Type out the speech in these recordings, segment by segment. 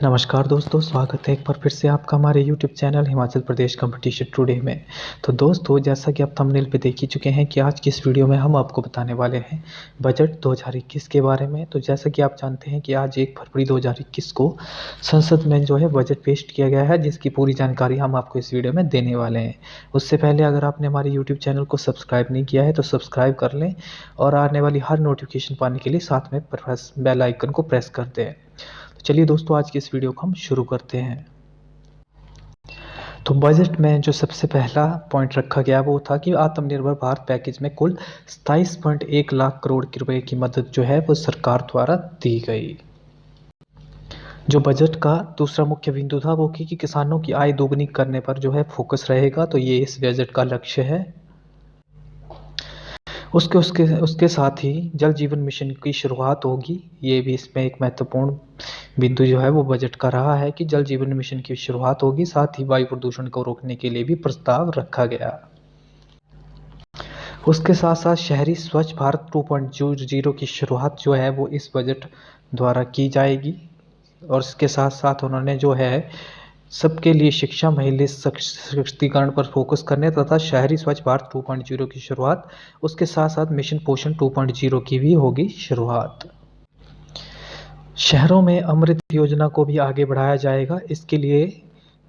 नमस्कार दोस्तों, स्वागत है एक बार फिर से आपका हमारे YouTube channel Himachal Pradesh competition today में। तो दोस्तों, जैसा कि आप थंबनेल पे देख ही चुके हैं कि आज की इस वीडियो में हम आपको बताने वाले हैं बजट 2021 के बारे में। तो जैसा कि आप जानते हैं कि आज 1 फरवरी 2021 को संसद में जो है बजट पेश किया गया है, जिसकी पूरी जानकारी हम आपको इस वीडियो में देने वाले हैं। उससे पहले अगर आपने हमारे यूट्यूब चैनल को सब्सक्राइब नहीं किया है तो सब्सक्राइब कर लें और आने वाली हर नोटिफिकेशन पाने के लिए साथ में बेल आइकन को प्रेस कर दें। चलिए दोस्तों, आज की इस वीडियो को हम शुरू करते हैं। तो बजट में जो सबसे पहला पॉइंट रखा गया वो था कि आत्मनिर्भर भारत पैकेज में कुल 27.1 लाख करोड़ की रुपए की मदद जो है वो सरकार द्वारा दी गई। जो बजट का दूसरा मुख्य बिंदु था वो कि किसानों की आय दोगुनी करने पर जो है फोकस रहेगा। तो ये इस बजट का लक्ष्य है। उसके उसके उसके साथ ही जल जीवन मिशन की शुरुआत होगी। ये भी इसमें एक महत्वपूर्ण बिंदु जो है वो बजट का रहा है कि जल जीवन मिशन की शुरुआत होगी। साथ ही वायु प्रदूषण को रोकने के लिए भी प्रस्ताव रखा गया। उसके साथ साथ शहरी स्वच्छ भारत 2.0 की शुरुआत जो है वो इस बजट द्वारा की जाएगी। और इसके साथ साथ उन्होंने जो है सबके लिए शिक्षा, महिला सशक्तिकरण पर फोकस करने तथा शहरी स्वच्छ भारत 2.0 की शुरुआत, उसके साथ साथ मिशन पोषण 2.0 की भी होगी शुरुआत। शहरों में अमृत योजना को भी आगे बढ़ाया जाएगा। इसके लिए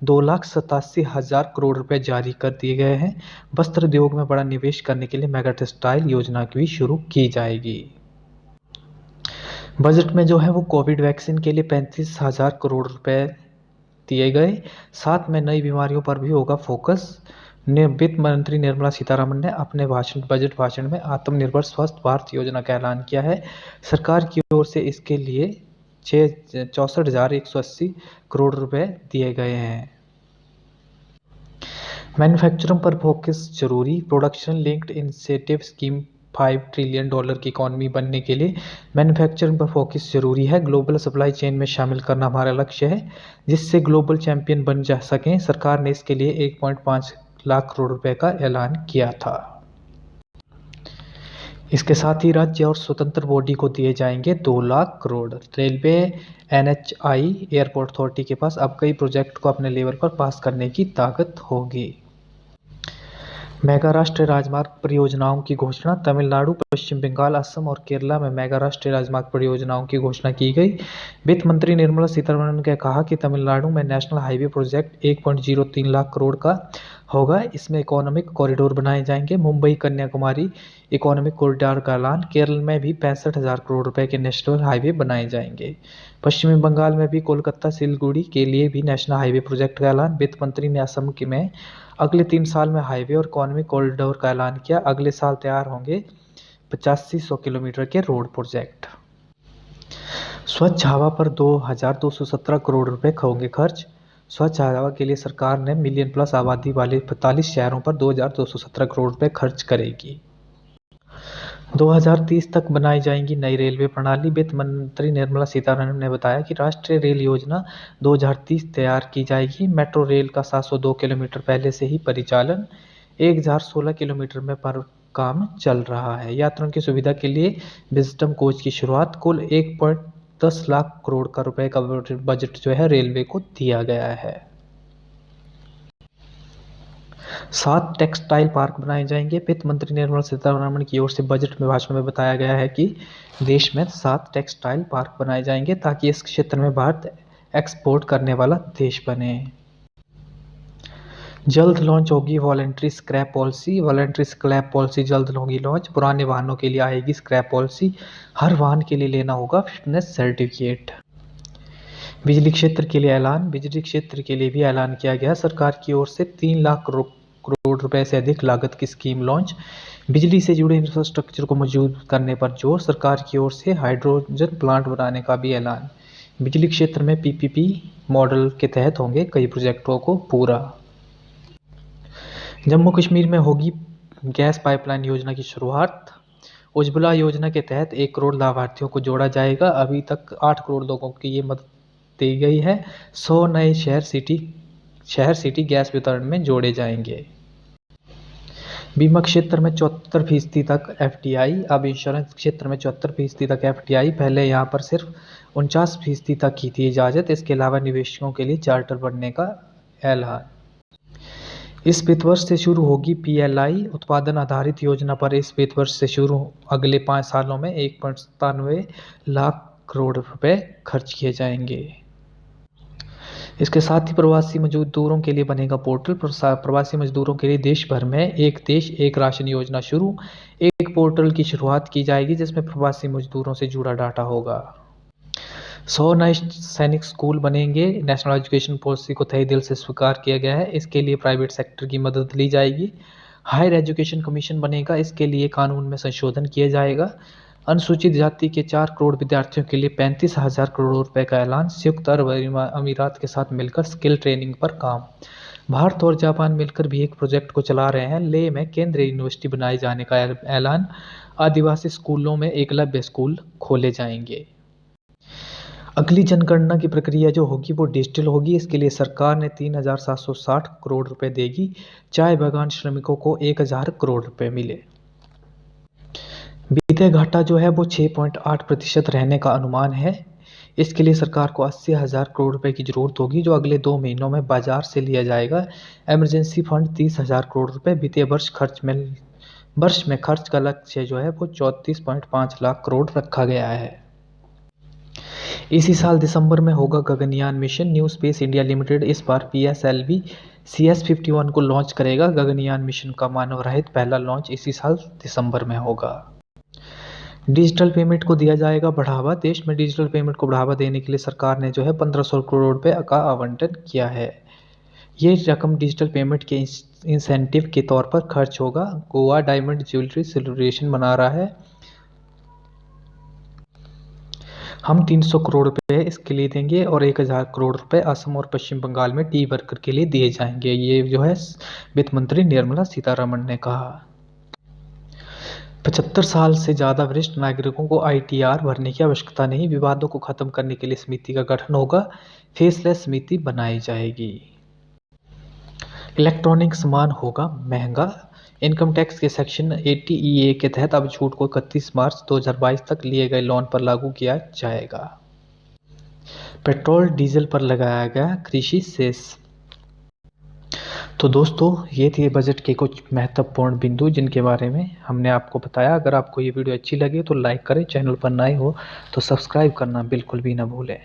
2,87,000 करोड़ रुपए जारी कर दिए गए हैं। वस्त्र उद्योग में बड़ा निवेश करने के लिए मेगा टेक्सटाइल योजना भी शुरू की जाएगी। बजट में जो है वो कोविड वैक्सीन के लिए 35,000 करोड़ रुपए दिए गए। साथ में नई बीमारियों पर भी होगा फोकस। वित्त मंत्री निर्मला सीतारमण ने अपने बजट भाषण में आत्मनिर्भर स्वस्थ भारत योजना का ऐलान किया है। सरकार की ओर से इसके लिए 64,180 करोड़ रुपए दिए गए हैं। मैन्युफैक्चरिंग पर फोकस जरूरी। Production linked incentive scheme $5 trillion की इकॉनमी बनने के लिए मैन्युफैक्चरिंग पर फोकस जरूरी है। ग्लोबल सप्लाई चेन में शामिल करना हमारा लक्ष्य है, जिससे ग्लोबल चैंपियन बन जा सकें। सरकार ने इसके लिए 1.5 लाख करोड़ रुपए का ऐलान किया था। इसके साथ ही राज्य और स्वतंत्र बॉडी को दिए जाएंगे 2 lakh crore. Railway, NHAI, airport authority के पास अब कई प्रोजेक्ट को अपने लेवल पर पास करने की ताकत होगी। मेगा राष्ट्रीय राजमार्ग परियोजनाओं की घोषणा। तमिलनाडु, पश्चिम बंगाल, असम और केरला में मेगा राष्ट्रीय राजमार्ग परियोजनाओं की घोषणा की गई। वित्त मंत्री निर्मला सीतारमण ने कहा कि तमिलनाडु में national highway project 1.03 lakh crore का होगा। इसमें इकोनॉमिक कॉरिडोर बनाए जाएंगे। मुंबई कन्याकुमारी इकोनॉमिक कॉरिडोर का ऐलान। केरल में भी 65,000 करोड़ रुपए के नेशनल हाईवे बनाए जाएंगे। पश्चिमी बंगाल में भी कोलकाता सिलगुड़ी के लिए भी नेशनल हाईवे प्रोजेक्ट का ऐलान। वित्त मंत्री ने असम में अगले 3 साल में हाईवे और इकोनॉमिक कॉरिडोर का ऐलान किया। अगले साल तैयार होंगे 8500 किलोमीटर के रोड प्रोजेक्ट। स्वच्छ हवा पर 2,217 करोड़ रुपए होंगे खर्च। स्वच्छ हवा के लिए सरकार ने मिलियन प्लस आबादी वाले 45 शहरों पर 2,217 करोड़ रुपए खर्च करेगी। 2030 तक बनाई जाएगी नई रेलवे प्रणाली। वित्त मंत्री निर्मला सीतारमण ने बताया कि राष्ट्रीय रेल योजना 2030 तैयार की जाएगी। मेट्रो रेल का 702 किलोमीटर पहले से ही परिचालन, 1016 किलोमीटर में पर काम चल रहा है। यात्रियों की सुविधा के लिए विजडम कोच की शुरुआत। कुल 1.10 लाख करोड़ का रुपए का बजट जो है रेलवे को दिया गया है। 7 टेक्सटाइल पार्क बनाए जाएंगे। वित्त मंत्री निर्मला सीतारमण की ओर से बजट में भाषण में बताया गया है कि देश में 7 टेक्सटाइल पार्क बनाए जाएंगे ताकि इस क्षेत्र में भारत एक्सपोर्ट करने वाला देश बने। जल्द लॉन्च होगी voluntary scrap policy. Voluntary scrap policy जल्द होगी लॉन्च। पुराने वाहनों के लिए आएगी स्क्रैप पॉलिसी। हर वाहन के लिए लेना होगा फिटनेस सर्टिफिकेट। बिजली क्षेत्र के लिए ऐलान। बिजली क्षेत्र के लिए भी ऐलान किया गया। सरकार की ओर से 3 लाख करोड़ रुपए से अधिक लागत की स्कीम लॉन्च। बिजली से जुड़े इंफ्रास्ट्रक्चर को मजबूत करने पर जोर। सरकार की ओर से हाइड्रोजन प्लांट बनाने का भी ऐलान। बिजली क्षेत्र में PPP मॉडल के तहत होंगे कई प्रोजेक्टों को पूरा। जम्मू कश्मीर में होगी गैस पाइपलाइन योजना की शुरुआत। उज्ज्वला योजना के तहत 1 करोड़ लाभार्थियों को जोड़ा जाएगा। अभी तक 8 करोड़ लोगों की ये मदद दी गई है। 100 नए शहर सिटी गैस वितरण में जोड़े जाएंगे। बीमा क्षेत्र में 74% तक FDI। अब इंश्योरेंस क्षेत्र में 74% तक FDI। पहले यहाँ पर सिर्फ 49% तक की थी इजाज़त। इसके अलावा निवेशकों के लिए चार्टर बनने का ऐलान। इस वित्त वर्ष से शुरू होगी PLI उत्पादन आधारित योजना पर इस वित्त वर्ष से शुरू अगले 5 सालों में 1.97 लाख करोड़ रुपए खर्च किए जाएंगे। इसके साथ ही प्रवासी मजदूरों के लिए बनेगा पोर्टल। प्रवासी मजदूरों के लिए देश भर में एक देश एक राशन योजना शुरू। एक पोर्टल की शुरुआत की जाएगी जिसमें प्रवासी मजदूरों से जुड़ा डाटा होगा। 100 नए सैनिक स्कूल बनेंगे। नेशनल एजुकेशन पॉलिसी को तहे दिल से स्वीकार किया गया है। इसके लिए प्राइवेट सेक्टर की मदद ली जाएगी। हायर एजुकेशन कमीशन बनेगा। इसके लिए कानून में संशोधन किया जाएगा। अनुसूचित जाति के 4 करोड़ विद्यार्थियों के लिए 35,000 करोड़ रुपए का ऐलान। संयुक्त अरब अमीरात के साथ मिलकर स्किल ट्रेनिंग पर काम। भारत और जापान मिलकर भी एक प्रोजेक्ट को चला रहे हैं। लेह में केंद्रीय यूनिवर्सिटी बनाए जाने का ऐलान। आदिवासी स्कूलों में एकलव्य स्कूल खोले जाएंगे। अगली जनगणना की प्रक्रिया जो होगी वो डिजिटल होगी। इसके लिए सरकार ने 3,760 करोड़ रुपए देगी। चाय बागान श्रमिकों को 1,000 करोड़ रुपए मिले। वित्तीय घाटा जो है वो 6.8% रहने का अनुमान है। इसके लिए सरकार को 80,000 करोड़ रुपए की जरूरत होगी जो अगले 2 महीनों में बाजार से लिया जाएगा। इमरजेंसी फंड 30,000 करोड़ रुपए। वित्तीय वर्ष में खर्च का लक्ष्य जो है वो 34.5 लाख करोड़ रखा गया है। इसी साल दिसंबर में होगा Gaganyaan mission. New space India limited इस बार PSLV CS51 को लॉन्च करेगा। गगनयान मिशन का मानव रहित पहला लॉन्च इसी साल दिसंबर में होगा। डिजिटल पेमेंट को दिया जाएगा बढ़ावा। देश में डिजिटल पेमेंट को बढ़ावा देने के लिए सरकार ने जो है 1,500 करोड़ रुपए का आवंटन किया है। ये रकम डिजिटल पेमेंट के इंसेंटिव के तौर पर खर्च होगा। गोवा डायमंड ज्वेलरी सेलिब्रेशन मना रहा है। हम 300 करोड़ रुपए इसके लिए देंगे और 1,000 करोड़ रुपए असम और पश्चिम बंगाल में टी वर्कर के लिए दिए जाएंगे। ये जो है वित्त मंत्री निर्मला सीतारमण ने कहा। 75 साल से ज़्यादा वरिष्ठ नागरिकों को ITR भरने की आवश्यकता नहीं। विवादों को खत्म करने के लिए समिति का गठन होगा। फेसलेस समिति बनाई जाएगी। इलेक्ट्रॉनिक सामान होगा महंगा। इनकम टैक्स के सेक्शन 80EA के तहत अब छूट को 31 मार्च 2022 तक लिए गए लोन पर लागू किया जाएगा। पेट्रोल डीजल पर लगाया गया कृषि सेस। तो दोस्तों ये थे बजट के कुछ महत्वपूर्ण बिंदु जिनके बारे में हमने आपको बताया। अगर आपको ये वीडियो अच्छी लगे तो लाइक करें। चैनल पर नए हो तो सब्सक्राइब करना बिल्कुल भी ना भूलें।